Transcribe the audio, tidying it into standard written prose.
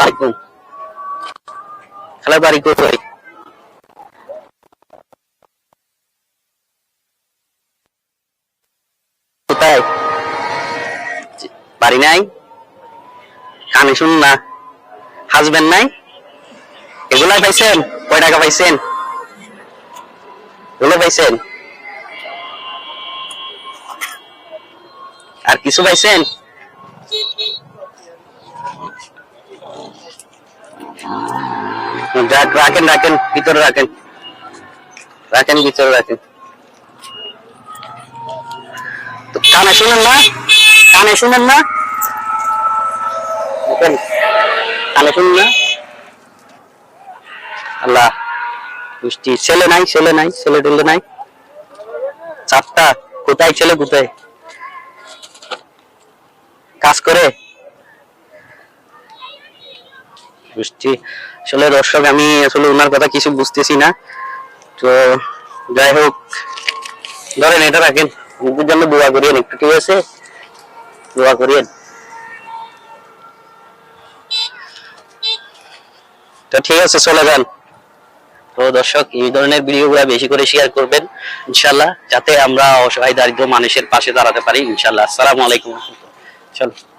আলাইকুম। খালার বাড়ি কোথায়? কোথায়? বাড়ি নাই? কানে শুন না। হাজবেন্ড নাই? এগুলাই পাইছেন? কয় টাকা পাইছেন? এগুলো পাইছেন? আর কিছু পাইছেন? রাখেন রাখেন, ভিতরে রাখেন, রাখেন ভিতরে রাখেন। তো কানে শুনেন না? কানে শুনেন না? কানে শুনেন না? আল্লাহ মিষ্টি। ছেলে নাই? ছেলে নাই? ছেলে টেলে নাই? চারটা? কোথায় ছেলে? কোথায় কাজ করে? মিষ্টি। আসলে দর্শক, আমি আসলে ওনার কথা কিছু বুঝতেছি না। তো যাই হোক, ধরেন এটা রাখেন, নিজের জন্য দোয়া করিয়েন একটু, ঠিক আছে? দোয়া করিয়েন। তো ঠিক আছে, চলে যান। তো দর্শক, এই ধরনের ভিডিওগুলো বেশি করে শেয়ার করবেন ইনশাল্লাহ, যাতে আমরা অসহায় দারিদ্র মানুষের পাশে দাঁড়াতে পারি ইনশাল্লাহ। আসসালামু আলাইকুম। চলো।